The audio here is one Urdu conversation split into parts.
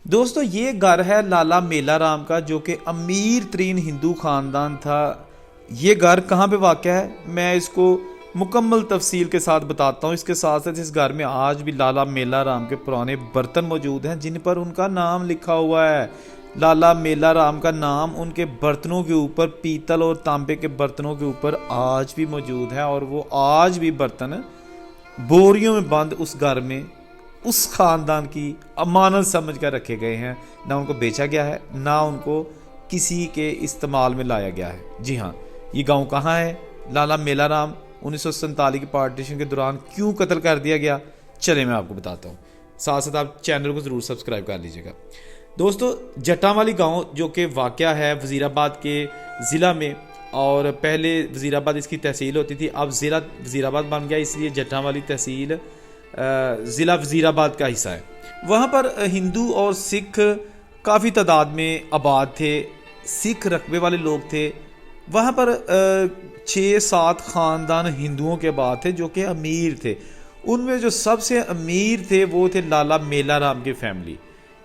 دوستو یہ گھر ہے لالا میلا رام کا، جو کہ امیر ترین ہندو خاندان تھا۔ یہ گھر کہاں پہ واقع ہے میں اس کو مکمل تفصیل کے ساتھ بتاتا ہوں۔ اس کے ساتھ ساتھ اس گھر میں آج بھی لالا میلا رام کے پرانے برتن موجود ہیں جن پر ان کا نام لکھا ہوا ہے۔ لالا میلا رام کا نام ان کے برتنوں کے اوپر، پیتل اور تانبے کے برتنوں کے اوپر آج بھی موجود ہے، اور وہ آج بھی برتن بوریوں میں بند اس گھر میں اس خاندان کی امانت سمجھ کر رکھے گئے ہیں۔ نہ ان کو بیچا گیا ہے، نہ ان کو کسی کے استعمال میں لایا گیا ہے۔ جی ہاں، یہ گاؤں کہاں ہے؟ لالا میلا رام 1947 کی پارٹیشن کے دوران کیوں قتل کر دیا گیا، چلے میں آپ کو بتاتا ہوں۔ ساتھ ساتھ آپ چینل کو ضرور سبسکرائب کر لیجیے گا۔ دوستو، جٹاں والی گاؤں جو کہ واقع ہے وزیر آباد کے ضلع میں، اور پہلے وزیر آباد اس کی تحصیل ہوتی تھی، اب ضلع وزیر آباد بن گیا، اس لیے جٹاں والی تحصیل ضلع وزیر آباد کا حصہ ہے۔ وہاں پر ہندو اور سکھ کافی تعداد میں آباد تھے، سکھ رقبے والے لوگ تھے۔ وہاں پر 6-7 خاندان ہندوؤں کے آباد تھے جو کہ امیر تھے۔ ان میں جو سب سے امیر تھے وہ تھے لالا میلا رام کی فیملی۔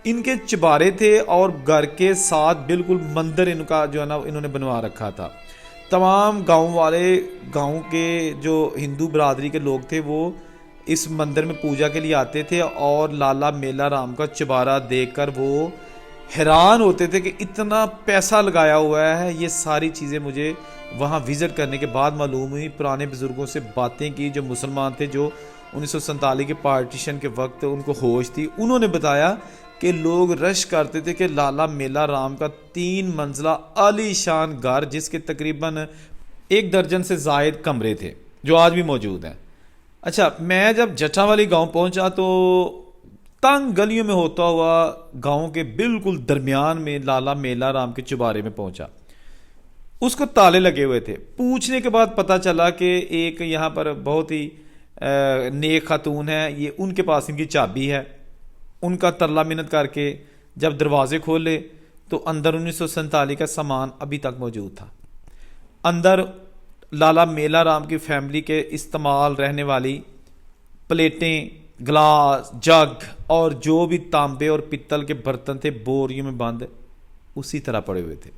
ان کے چبارے تھے اور گھر کے ساتھ بالکل مندر ان کا جو ہے نا انہوں نے بنوا رکھا تھا۔ تمام گاؤں والے، گاؤں کے جو ہندو برادری کے لوگ تھے وہ اس مندر میں پوجا کے لیے آتے تھے، اور لالا میلا رام کا چبارہ دیکھ کر وہ حیران ہوتے تھے کہ اتنا پیسہ لگایا ہوا ہے۔ یہ ساری چیزیں مجھے وہاں وزٹ کرنے کے بعد معلوم ہوئی۔ پرانے بزرگوں سے باتیں کی جو مسلمان تھے، جو 1947 کے پارٹیشن کے وقت ان کو ہوش تھی، انہوں نے بتایا کہ لوگ رش کرتے تھے کہ لالا میلا رام کا 3 منزلہ عالی شان گھر، جس کے تقریباً 1 درجن سے زائد کمرے تھے، جو آج بھی موجود ہیں۔ اچھا، میں جب جٹاں والی گاؤں پہنچا تو تنگ گلیوں میں ہوتا ہوا گاؤں کے بالکل درمیان میں لالا میلا رام کے چبارے میں پہنچا۔ اس کو تالے لگے ہوئے تھے۔ پوچھنے کے بعد پتہ چلا کہ ایک یہاں پر بہت ہی نیک خاتون ہے، یہ ان کے پاس ان کی چابی ہے۔ ان کا ترلا منت کر کے جب دروازے کھولے تو اندر 1947 کا سامان ابھی تک موجود تھا۔ اندر لالا میلا رام کی فیملی کے استعمال رہنے والی پلیٹیں، گلاس، جگ اور جو بھی تانبے اور پتل کے برتن تھے بوریوں میں بند اسی طرح پڑے ہوئے تھے۔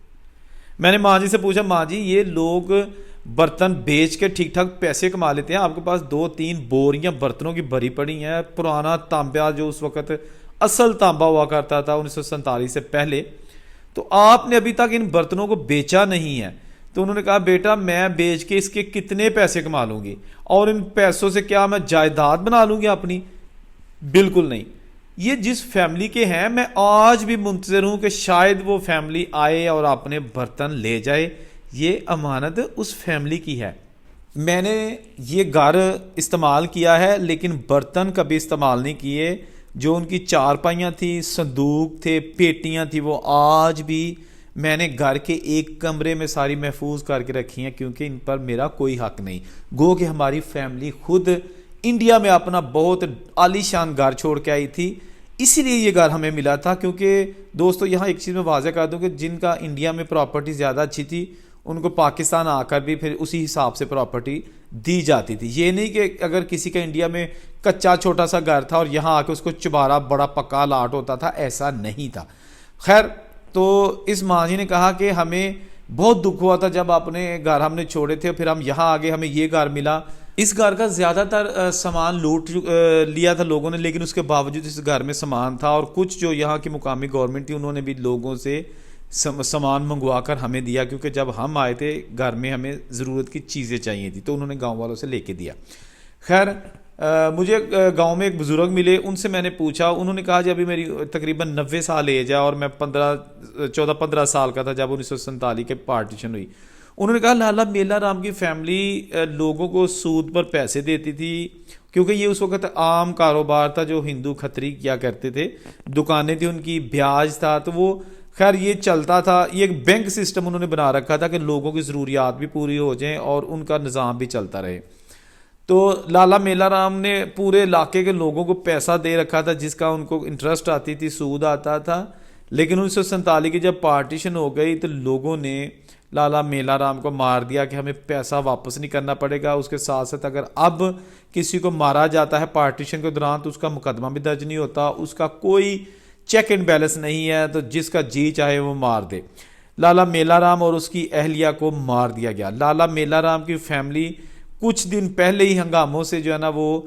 میں نے ماں جی سے پوچھا، ماں جی یہ لوگ برتن بیچ کے ٹھیک ٹھاک پیسے کما لیتے ہیں، آپ کے پاس 2-3 بوریاں برتنوں کی بھری پڑی ہیں، پرانا تانبا جو اس وقت اصل تانبا ہوا کرتا تھا 1947 سے پہلے، تو آپ نے ابھی تک ان برتنوں کو بیچا نہیں ہے۔ تو انہوں نے کہا، بیٹا میں بیچ کے اس کے کتنے پیسے کما لوں گی، اور ان پیسوں سے کیا میں جائیداد بنا لوں گی اپنی؟ بالکل نہیں۔ یہ جس فیملی کے ہیں، میں آج بھی منتظر ہوں کہ شاید وہ فیملی آئے اور اپنے برتن لے جائے۔ یہ امانت اس فیملی کی ہے۔ میں نے یہ گھر استعمال کیا ہے لیکن برتن کبھی استعمال نہیں کیے۔ جو ان کی چارپائیاں تھیں، صندوق تھے، پیٹیاں تھیں، وہ آج بھی میں نے گھر کے ایک کمرے میں ساری محفوظ کر کے رکھی ہیں، کیونکہ ان پر میرا کوئی حق نہیں۔ گو کہ ہماری فیملی خود انڈیا میں اپنا بہت عالی شان گھر چھوڑ کے آئی تھی، اسی لیے یہ گھر ہمیں ملا تھا۔ کیونکہ دوستو یہاں ایک چیز میں واضح کر دوں کہ جن کا انڈیا میں پراپرٹی زیادہ اچھی تھی ان کو پاکستان آ کر بھی پھر اسی حساب سے پراپرٹی دی جاتی تھی۔ یہ نہیں کہ اگر کسی کا انڈیا میں کچا چھوٹا سا گھر تھا اور یہاں آ کے اس کو چبارہ بڑا پکا لاٹ ہوتا تھا، ایسا نہیں تھا۔ خیر، تو اس ماں جی نے کہا کہ ہمیں بہت دکھ ہوا تھا جب اپنے گھر ہم نے چھوڑے تھے، پھر ہم یہاں آگے ہمیں یہ گھر ملا۔ اس گھر کا زیادہ تر سامان لوٹ لیا تھا لوگوں نے، لیکن اس کے باوجود اس گھر میں سامان تھا، اور کچھ جو یہاں کی مقامی گورنمنٹ تھی انہوں نے بھی لوگوں سے سامان منگوا کر ہمیں دیا، کیونکہ جب ہم آئے تھے گھر میں ہمیں ضرورت کی چیزیں چاہیے تھی، تو انہوں نے گاؤں والوں سے لے کے دیا۔ خیر، مجھے گاؤں میں ایک بزرگ ملے، ان سے میں نے پوچھا، انہوں نے کہا جب ابھی میری تقریباً 90 سال ایج ہے اور میں 14-15 سال کا تھا جب 1947 کے پارٹیشن ہوئی۔ انہوں نے کہا لالا میلا رام کی فیملی لوگوں کو سود پر پیسے دیتی تھی، کیونکہ یہ اس وقت عام کاروبار تھا جو ہندو کھتری کیا کرتے تھے، دکانیں تھیں ان کی، بیاج تھا، تو وہ خیر یہ چلتا تھا۔ یہ ایک بینک سسٹم انہوں نے بنا رکھا تھا کہ لوگوں کی ضروریات بھی پوری ہو جائیں اور ان کا نظام بھی چلتا رہے۔ تو لالا میلا رام نے پورے علاقے کے لوگوں کو پیسہ دے رکھا تھا جس کا ان کو انٹرسٹ آتی تھی، سود آتا تھا، لیکن 1947 کی جب پارٹیشن ہو گئی تو لوگوں نے لالا میلا رام کو مار دیا کہ ہمیں پیسہ واپس نہیں کرنا پڑے گا۔ اس کے ساتھ ساتھ اگر اب کسی کو مارا جاتا ہے پارٹیشن کے دوران تو اس کا مقدمہ بھی درج نہیں ہوتا، اس کا کوئی چیک اینڈ بیلنس نہیں ہے تو جس کا جی چاہے وہ مار دے. لالا میلا رام اور اس کی اہلیہ کو مار دیا گیا. لالا میلا رام کی فیملی کچھ دن پہلے ہی ہنگاموں سے جو ہے نا وہ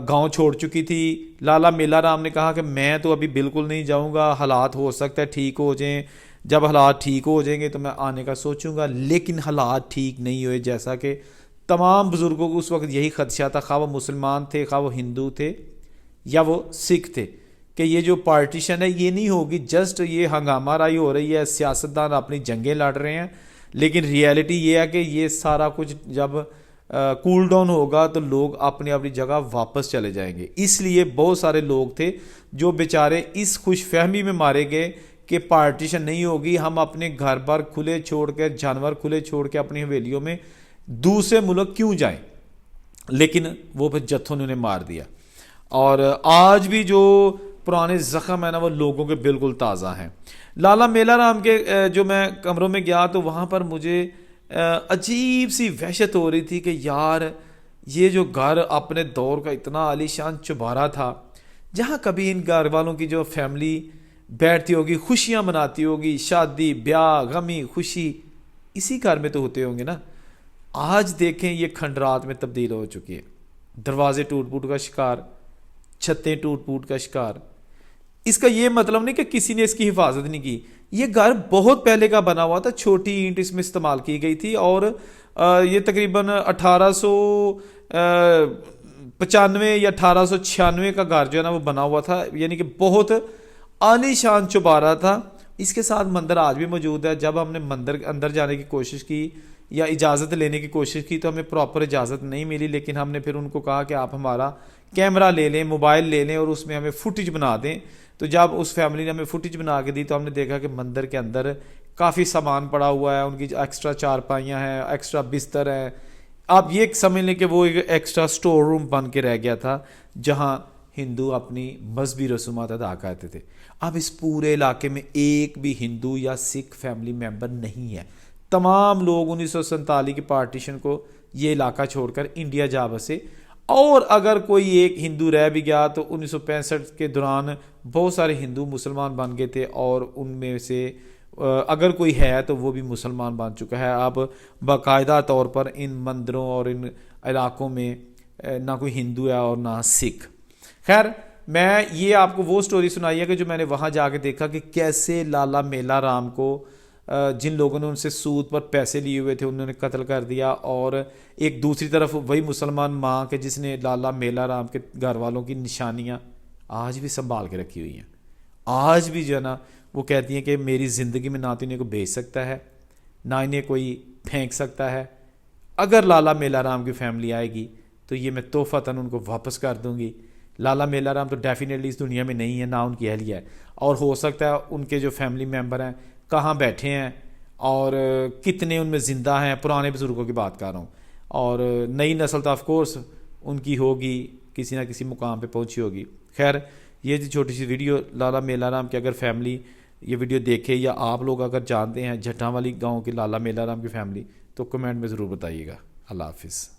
گاؤں چھوڑ چکی تھی. لالا میلا رام نے کہا کہ میں تو ابھی بالکل نہیں جاؤں گا, حالات ہو سکتا ہے ٹھیک ہو جائیں, جب حالات ٹھیک ہو جائیں گے تو میں آنے کا سوچوں گا. لیکن حالات ٹھیک نہیں ہوئے, جیسا کہ تمام بزرگوں کو اس وقت یہی خدشہ تھا, خواہ وہ مسلمان تھے, خواہ وہ ہندو تھے یا وہ سکھ تھے, کہ یہ جو پارٹیشن ہے یہ نہیں ہوگی جسٹ یہ ہنگامہ رائی ہو رہی ہے, سیاستدان اپنی جنگیں لڑ رہے ہیں, لیکن ریئلٹی یہ ہے کہ یہ سارا کچھ جب کول ڈاؤن ہوگا تو لوگ اپنی اپنی جگہ واپس چلے جائیں گے. اس لیے بہت سارے لوگ تھے جو بیچارے اس خوش فہمی میں مارے گئے کہ پارٹیشن نہیں ہوگی, ہم اپنے گھر بار کھلے چھوڑ کے, جانور کھلے چھوڑ کے اپنی حویلیوں میں دوسرے ملک کیوں جائیں. لیکن وہ پھر جتھوں نے انہیں مار دیا. اور آج بھی جو پرانے زخم ہیں نا وہ لوگوں کے بالکل تازہ ہیں. لالا میلا رام کے جو میں کمروں میں گیا تو وہاں پر مجھے عجیب سی وحشت ہو رہی تھی کہ یار یہ جو گھر اپنے دور کا اتنا عالی شان چوبارہ تھا, جہاں کبھی ان گھر والوں کی جو فیملی بیٹھتی ہوگی, خوشیاں مناتی ہوگی, شادی بیاہ غمی خوشی اسی گھر میں تو ہوتے ہوں گے نا. آج دیکھیں یہ کھنڈرات میں تبدیل ہو چکی ہے, دروازے ٹوٹ پوٹ کا شکار, چھتیں ٹوٹ پوٹ کا شکار. اس کا یہ مطلب نہیں کہ کسی نے اس کی حفاظت نہیں کی, یہ گھر بہت پہلے کا بنا ہوا تھا, چھوٹی اینٹ اس میں استعمال کی گئی تھی, اور یہ تقریباً 1895 یا 1896 کا گھر جو ہے نا وہ بنا ہوا تھا, یعنی کہ بہت عالی شان چوبارہ تھا. اس کے ساتھ مندر آج بھی موجود ہے. جب ہم نے مندر اندر جانے کی کوشش کی یا اجازت لینے کی کوشش کی تو ہمیں پراپر اجازت نہیں ملی, لیکن ہم نے پھر ان کو کہا کہ آپ ہمارا کیمرہ لے لیں, موبائل لے لیں اور اس میں ہمیں فوٹیج بنا دیں. تو جب اس فیملی نے ہمیں فوٹیج بنا کے دی تو ہم نے دیکھا کہ مندر کے اندر کافی سامان پڑا ہوا ہے, ان کی ایکسٹرا چارپائیاں ہیں, ایکسٹرا بستر ہیں. آپ یہ سمجھ لیں کہ وہ ایک ایکسٹرا سٹور روم بن کے رہ گیا تھا جہاں ہندو اپنی مذہبی رسومات ادا کرتے تھے. اب اس پورے علاقے میں ایک بھی ہندو یا سکھ فیملی ممبر نہیں ہے. تمام لوگ 1947 کی پارٹیشن کو یہ علاقہ چھوڑ کر انڈیا جا بسے, اور اگر کوئی ایک ہندو رہ بھی گیا تو 1965 کے دوران بہت سارے ہندو مسلمان بن گئے تھے, اور ان میں سے اگر کوئی ہے تو وہ بھی مسلمان بن چکا ہے. اب باقاعدہ طور پر ان مندروں اور ان علاقوں میں نہ کوئی ہندو ہے اور نہ سکھ. خیر, میں یہ آپ کو وہ سٹوری سنائی ہے کہ جو میں نے وہاں جا کے دیکھا کہ کیسے لالا میلا رام کو جن لوگوں نے ان سے سود پر پیسے لیے ہوئے تھے انہوں نے قتل کر دیا, اور ایک دوسری طرف وہی مسلمان ماں کہ جس نے لالا میلا رام کے گھر والوں کی نشانیاں آج بھی سنبھال کے رکھی ہوئی ہیں. آج بھی جو ہے نا وہ کہتی ہیں کہ میری زندگی میں نہ تو انہیں کو بیچ سکتا ہے نہ انہیں کوئی پھینک سکتا ہے. اگر لالا میلا رام کی فیملی آئے گی تو یہ میں تحفتاً ان کو واپس کر دوں گی. لالا میلا رام تو ڈیفینیٹلی اس دنیا میں نہیں ہے, نہ ان کی اہلیہ ہے, اور ہو سکتا ہے ان کے جو فیملی ممبر ہیں کہاں بیٹھے ہیں اور کتنے ان میں زندہ ہیں. پرانے بزرگوں کی بات کر رہا ہوں, اور نئی نسل تو آف کورس ان کی ہوگی, کسی نہ کسی مقام پہ پہنچی ہوگی. خیر, یہ جو چھوٹی سی ویڈیو لالا میلا رام کی اگر فیملی یہ ویڈیو دیکھے یا آپ لوگ اگر جانتے ہیں جھٹاں والی گاؤں کی لالا میلا رام کی فیملی تو کمنٹ میں ضرور بتائیے گا. اللہ حافظ.